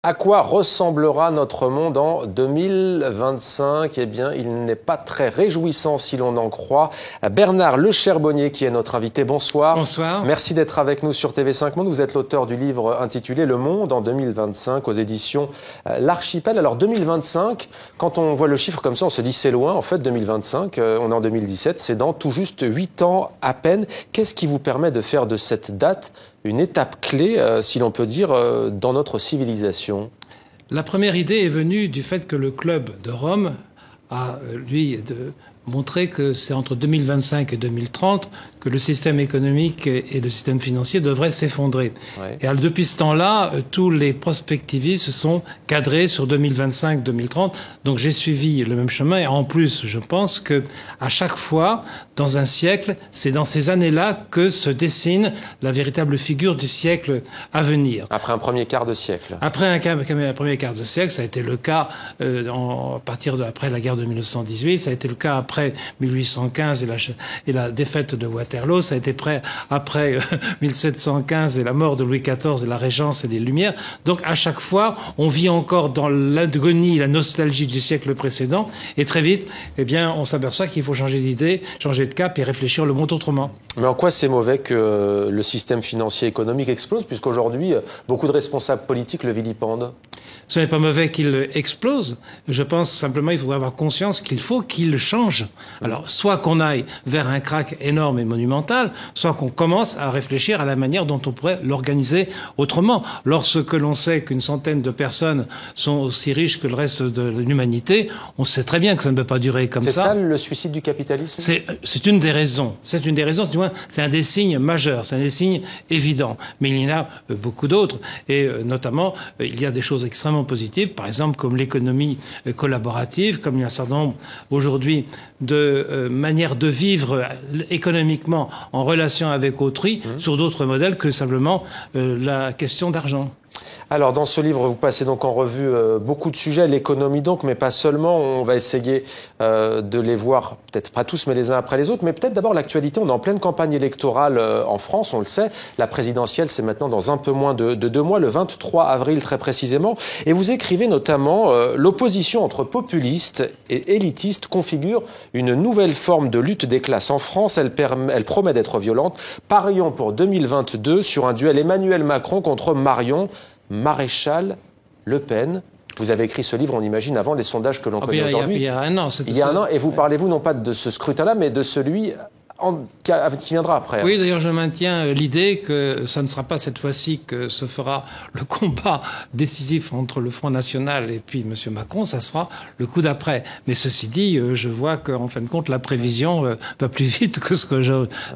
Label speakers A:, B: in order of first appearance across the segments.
A: À quoi ressemblera notre monde en 2025 ? Eh bien, il n'est pas très réjouissant si l'on en croit Bernard Le Cherbonnier qui est notre invité. Bonsoir.
B: Bonsoir.
A: Merci d'être avec nous sur TV5 Monde. Vous êtes l'auteur du livre intitulé Le Monde en 2025 aux éditions L'Archipel. Alors 2025, quand on voit le chiffre comme ça, on se dit c'est loin. En fait, 2025, on est en 2017, c'est dans tout juste 8 ans à peine. Qu'est-ce qui vous permet de faire de cette date une étape clé, si l'on peut dire, dans notre civilisation?
B: La première idée est venue du fait que le club de Rome a, lui, montré que c'est entre 2025 et 2030 que le système économique et le système financier devraient s'effondrer. Ouais. Et alors, depuis ce temps-là, tous les prospectivistes se sont cadrés sur 2025-2030. Donc j'ai suivi le même chemin. Et en plus, je pense que à chaque fois, dans un siècle, c'est dans ces années-là que se dessine la véritable figure du siècle à venir.
A: Après un premier quart de siècle.
B: Après un premier quart de siècle, ça a été le cas à partir après la guerre de 1918, ça a été le cas après 1815 et la défaite de Waterloo, ça a été après 1715 et la mort de Louis XIV et la Régence et les Lumières. Donc à chaque fois, on vit encore dans l'agonie, la nostalgie du siècle précédent, et très vite, eh bien, on s'aperçoit qu'il faut changer d'idée, changer de cap et réfléchir le monde autrement.
A: Mais en quoi c'est mauvais que le système financier économique explose, puisqu'aujourd'hui, beaucoup de responsables politiques le vilipendent?
B: Ce n'est pas mauvais qu'il explose. Je pense simplement qu'il faudrait avoir conscience qu'il faut qu'il change. Alors, soit qu'on aille vers un krach énorme et monumental, soit qu'on commence à réfléchir à la manière dont on pourrait l'organiser autrement. Lorsque l'on sait qu'une centaine de personnes sont aussi riches que le reste de l'humanité, on sait très bien que ça ne peut pas durer comme ça.
A: C'est ça le suicide du capitalisme?
B: C'est une des raisons. C'est une des raisons, du moins, c'est un des signes majeurs, c'est un des signes évidents. Mais il y en a beaucoup d'autres. Et notamment, il y a des choses extrêmement positives, par exemple comme l'économie collaborative, comme il y a un certain nombre aujourd'hui de manières de vivre économiquement en relation avec autrui sur d'autres modèles que simplement la question d'argent.
A: Alors, dans ce livre, vous passez donc en revue beaucoup de sujets, l'économie donc, mais pas seulement. On va essayer de les voir, peut-être pas tous, mais les uns après les autres. Mais peut-être d'abord l'actualité. On est en pleine campagne électorale en France, on le sait. La présidentielle, c'est maintenant dans un peu moins de 2 mois, le 23 avril très précisément. Et vous écrivez notamment l'opposition entre populistes et élitistes configure une nouvelle forme de lutte des classes en France. Elle promet d'être violente. Parions pour 2022 sur un duel Emmanuel Macron contre Marion Maréchal Le Pen. Vous avez écrit ce livre, on imagine, avant les sondages que l'on connaît aujourd'hui.
B: Il y a un an.
A: Il y a un an, et vous parlez-vous non pas de ce scrutin-là, mais de celui qui viendra après.
B: Oui, d'ailleurs, je maintiens l'idée que ça ne sera pas cette fois-ci que se fera le combat décisif entre le Front National et puis M. Macron, ça sera le coup d'après. Mais ceci dit, je vois qu'en fin de compte, la prévision va plus vite que ce que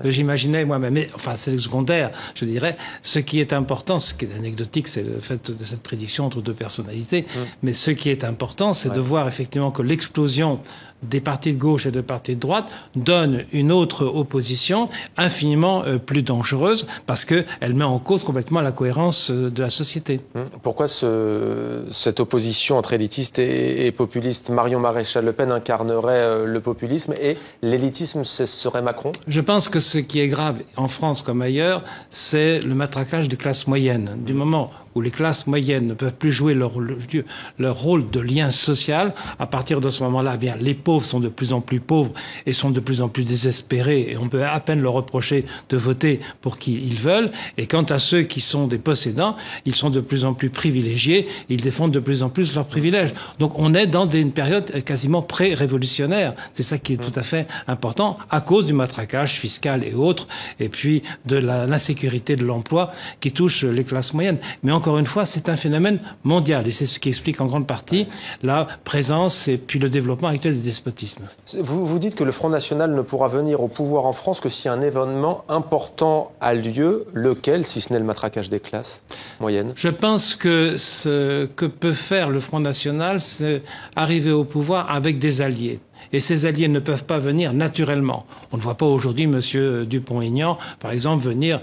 B: j'imaginais moi-même. Mais enfin, c'est secondaire, je dirais. Ce qui est important, ce qui est anecdotique, c'est le fait de cette prédiction entre deux personnalités. Mais ce qui est important, c'est de voir effectivement que l'explosion des partis de gauche et des partis de droite donne une autre opposition infiniment plus dangereuse parce qu'elle met en cause complètement la cohérence de la société.
A: Pourquoi cette opposition entre élitistes et populistes? Marion Maréchal Le Pen incarnerait le populisme et l'élitisme, ce serait Macron?
B: Je pense que ce qui est grave en France comme ailleurs, c'est le matraquage des classes moyennes. Du moment où les classes moyennes ne peuvent plus jouer leur rôle de lien social, à partir de ce moment-là, eh bien, les pauvres sont de plus en plus pauvres et sont de plus en plus désespérés et on peut à peine leur reprocher de voter pour qui ils veulent. Et quant à ceux qui sont des possédants, ils sont de plus en plus privilégiés et ils défendent de plus en plus leurs privilèges. Donc on est dans une période quasiment pré-révolutionnaire. C'est ça qui est tout à fait important à cause du matraquage fiscal et autres et puis de l'insécurité de l'emploi qui touche les classes moyennes. Mais encore une fois, c'est un phénomène mondial et c'est ce qui explique en grande partie la présence et puis le développement actuel des despotismes.
A: Vous dites que le Front National ne pourra venir au pouvoir en France que si un événement important a lieu, lequel, si ce n'est le matraquage des classes moyennes?
B: Je pense que ce que peut faire le Front National, c'est arriver au pouvoir avec des alliés. Et ces alliés ne peuvent pas venir naturellement. On ne voit pas aujourd'hui M. Dupont-Aignan, par exemple, venir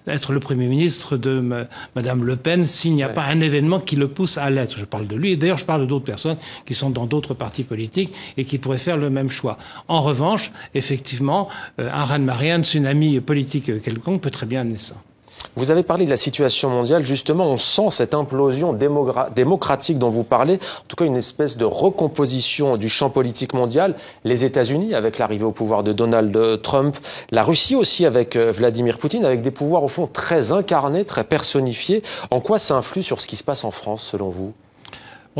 B: être le Premier ministre de Mme Le Pen s'il n'y a pas un événement qui le pousse à l'être. Je parle de lui, et d'ailleurs je parle d'autres personnes qui sont dans d'autres partis politiques et qui pourraient faire le même choix. En revanche, effectivement, un raz-de-marée, un tsunami politique quelconque peut très bien amener ça.
A: Vous avez parlé de la situation mondiale. Justement, on sent cette implosion démocratique dont vous parlez, en tout cas une espèce de recomposition du champ politique mondial. Les États-Unis, avec l'arrivée au pouvoir de Donald Trump, la Russie aussi avec Vladimir Poutine, avec des pouvoirs au fond très incarnés, très personnifiés. En quoi ça influe sur ce qui se passe en France, selon vous ?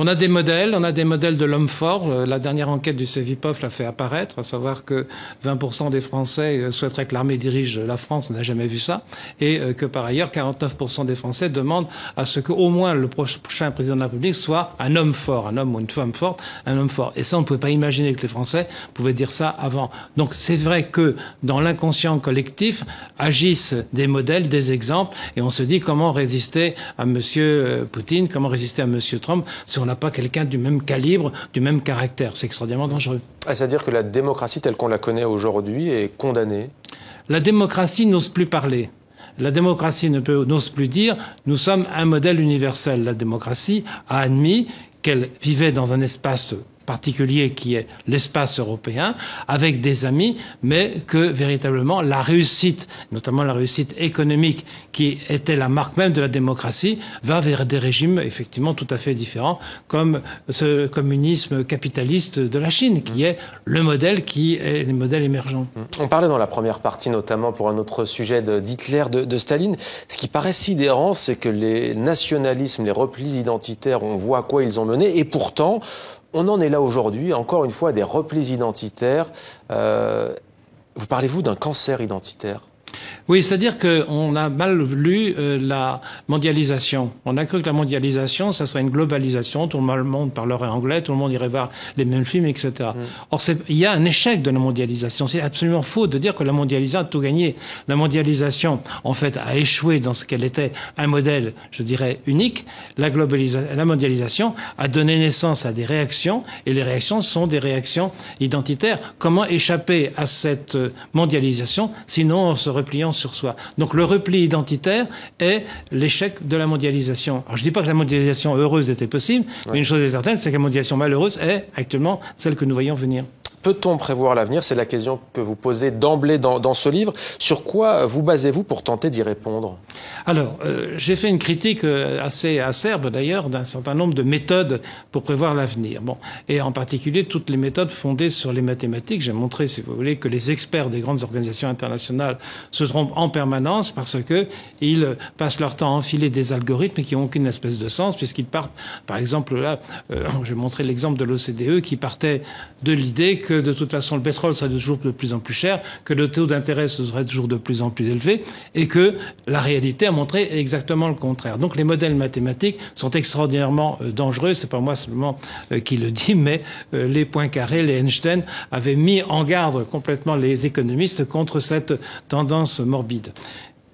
B: On a des modèles de l'homme fort. La dernière enquête du Cevipof l'a fait apparaître, à savoir que 20% des Français souhaiteraient que l'armée dirige la France, on n'a jamais vu ça, et que par ailleurs 49% des Français demandent à ce qu'au moins le prochain président de la République soit un homme fort, un homme ou une femme forte, un homme fort. Et ça, on ne pouvait pas imaginer que les Français pouvaient dire ça avant. Donc c'est vrai que dans l'inconscient collectif agissent des modèles, des exemples, et on se dit comment résister à Monsieur Poutine, comment résister à Monsieur Trump, si on n'a pas quelqu'un du même calibre, du même caractère. C'est extraordinairement dangereux.
A: C'est-à-dire que la démocratie telle qu'on la connaît aujourd'hui est condamnée ?
B: La démocratie n'ose plus parler. La démocratie n'ose plus dire « nous sommes un modèle universel ». La démocratie a admis qu'elle vivait dans un espace particulier qui est l'espace européen, avec des amis, mais que véritablement la réussite, notamment la réussite économique, qui était la marque même de la démocratie, va vers des régimes effectivement tout à fait différents, comme ce communisme capitaliste de la Chine, qui est le modèle qui est le modèle émergent.
A: On parlait dans la première partie, notamment pour un autre sujet d'Hitler, de Staline. Ce qui paraît sidérant, c'est que les nationalismes, les replis identitaires, on voit à quoi ils ont mené, et pourtant, on en est là aujourd'hui, encore une fois, des replis identitaires. Vous parlez-vous d'un cancer identitaire ?
B: Oui, c'est-à-dire qu'on a mal lu la mondialisation. On a cru que la mondialisation, ça serait une globalisation. Tout le monde parlerait anglais, tout le monde irait voir les mêmes films, etc. Or, il y a un échec de la mondialisation. C'est absolument faux de dire que la mondialisation a tout gagné. La mondialisation, en fait, a échoué dans ce qu'elle était un modèle, je dirais, unique. La mondialisation a donné naissance à des réactions, et les réactions sont des réactions identitaires. Comment échapper à cette mondialisation, sinon en se repliant sur soi. Donc le repli identitaire est l'échec de la mondialisation. Alors je ne dis pas que la mondialisation heureuse était possible, mais une chose est certaine, c'est que la mondialisation malheureuse est actuellement celle que nous voyons venir.
A: Peut-on prévoir l'avenir ? C'est la question que vous posez d'emblée dans ce livre. Sur quoi vous basez-vous pour tenter d'y répondre ?
B: Alors, j'ai fait une critique assez acerbe d'ailleurs d'un certain nombre de méthodes pour prévoir l'avenir. Bon, et en particulier toutes les méthodes fondées sur les mathématiques. J'ai montré, si vous voulez, que les experts des grandes organisations internationales se trompent en permanence parce que ils passent leur temps à enfiler des algorithmes qui n'ont aucune espèce de sens, puisqu'ils partent, par exemple là, j'ai montré l'exemple de l'OCDE qui partait de l'idée que de toute façon le pétrole serait toujours de plus en plus cher, que le taux d'intérêt serait toujours de plus en plus élevé, et que la réalité a montré exactement le contraire. Donc les modèles mathématiques sont extraordinairement dangereux. C'est pas moi seulement qui le dis, mais les Poincaré, les Einstein avaient mis en garde complètement les économistes contre cette tendance morbide.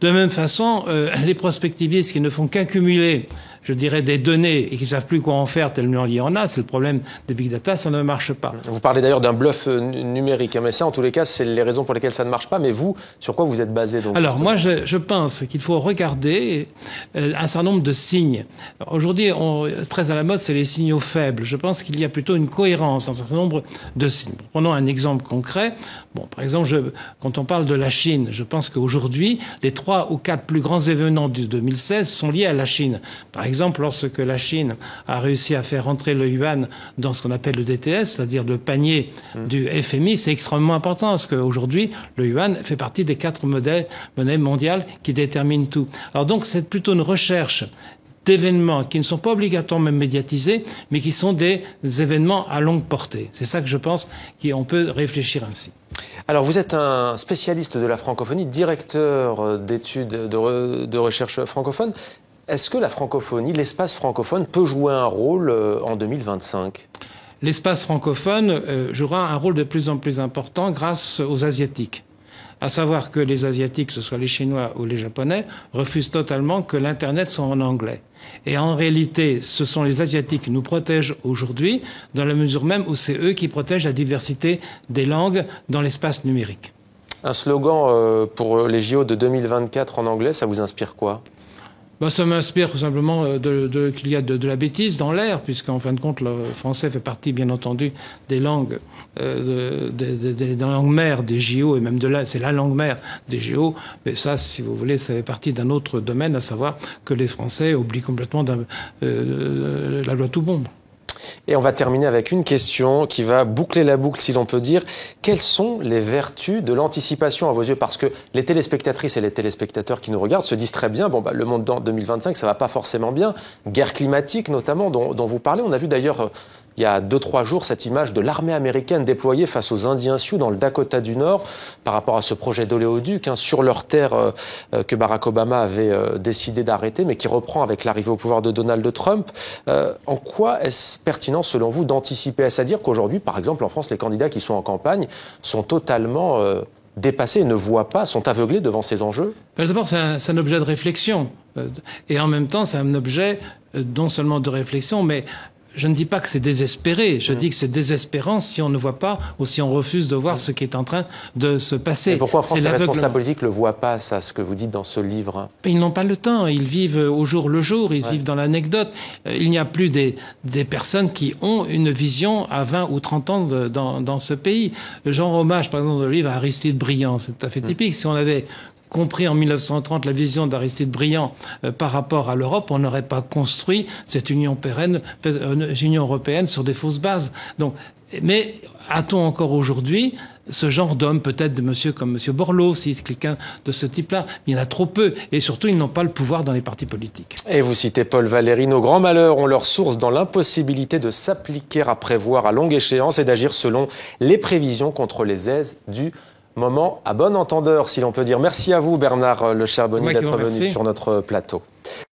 B: De la même façon, les prospectivistes qui ne font qu'accumuler, je dirais, des données et qui ne savent plus quoi en faire tellement il y en a, c'est le problème des big data, ça ne marche pas.
A: Vous parlez d'ailleurs d'un bluff numérique, mais ça, en tous les cas, c'est les raisons pour lesquelles ça ne marche pas. Mais vous, sur quoi vous êtes basé donc ?
B: Alors, moi, je pense qu'il faut regarder un certain nombre de signes. Aujourd'hui, très à la mode, c'est les signaux faibles. Je pense qu'il y a plutôt une cohérence dans un certain nombre de signes. Prenons un exemple concret. Bon, par exemple, quand on parle de la Chine, je pense qu'aujourd'hui, les 3 ou 4 plus grands événements de 2016 sont liés à la Chine. Par exemple, lorsque la Chine a réussi à faire entrer le yuan dans ce qu'on appelle le DTS, c'est-à-dire le panier du FMI, c'est extrêmement important parce qu'aujourd'hui, le yuan fait partie des 4 monnaies mondiales qui déterminent tout. Alors donc, c'est plutôt une recherche d'événements qui ne sont pas obligatoirement médiatisés, mais qui sont des événements à longue portée. C'est ça que je pense qu'on peut réfléchir ainsi.
A: Alors, vous êtes un spécialiste de la francophonie, directeur d'études de recherche francophone. Est-ce que la francophonie, l'espace francophone, peut jouer un rôle en 2025 ?
B: L'espace francophone jouera un rôle de plus en plus important grâce aux Asiatiques. À savoir que les Asiatiques, que ce soit les Chinois ou les Japonais, refusent totalement que l'Internet soit en anglais. Et en réalité, ce sont les Asiatiques qui nous protègent aujourd'hui, dans la mesure même où c'est eux qui protègent la diversité des langues dans l'espace numérique.
A: Un slogan pour les JO de 2024 en anglais, ça vous inspire quoi ?
B: Ça m'inspire tout simplement qu'il y a de la bêtise dans l'air, puisqu'en fin de compte, le français fait partie, bien entendu, des langues, des langues mères des JO, et même c'est la langue mère des JO. Mais ça, si vous voulez, ça fait partie d'un autre domaine, à savoir que les Français oublient complètement la loi Toubon.
A: Et on va terminer avec une question qui va boucler la boucle, si l'on peut dire. Quelles sont les vertus de l'anticipation à vos yeux? Parce que les téléspectatrices et les téléspectateurs qui nous regardent se disent très bien, le monde en 2025, ça va pas forcément bien. Guerre climatique, notamment, dont vous parlez. On a vu d'ailleurs, il y a 2-3 jours, cette image de l'armée américaine déployée face aux Indiens Sioux dans le Dakota du Nord, par rapport à ce projet d'oléoduc, sur leur terre que Barack Obama avait décidé d'arrêter, mais qui reprend avec l'arrivée au pouvoir de Donald Trump. En quoi est-ce pertinent, selon vous, d'anticiper? Est-ce à dire qu'aujourd'hui, par exemple, en France, les candidats qui sont en campagne sont totalement dépassés et ne voient pas, sont aveuglés devant ces enjeux?
B: D'abord, c'est un objet de réflexion. Et en même temps, c'est un objet non seulement de réflexion, mais je ne dis pas que c'est désespéré, je dis que c'est désespérant si on ne voit pas ou si on refuse de voir ce qui est en train de se passer.
A: Et pourquoi en France, les responsables politiques ne le voient pas, ça, ce que vous dites dans ce livre?
B: Ils n'ont pas le temps, ils vivent au jour le jour, ils vivent dans l'anecdote. Il n'y a plus des personnes qui ont une vision à 20 ou 30 ans dans ce pays. Jean Hommage, par exemple, dans le livre Aristide Briand, c'est tout à fait typique. Si on avait compris en 1930 la vision d'Aristide Briand par rapport à l'Europe, on n'aurait pas construit cette Union européenne sur des fausses bases. Donc, mais a-t-on encore aujourd'hui ce genre d'homme, peut-être de monsieur comme monsieur Borloo, si c'est quelqu'un de ce type-là? Il y en a trop peu. Et surtout, ils n'ont pas le pouvoir dans les partis politiques.
A: Et vous citez Paul Valéry, nos grands malheurs ont leur source dans l'impossibilité de s'appliquer à prévoir à longue échéance et d'agir selon les prévisions contre les aises du moment à bon entendeur, si l'on peut dire. Merci à vous, Bernard Le Charbonnier, d'être venu sur notre plateau.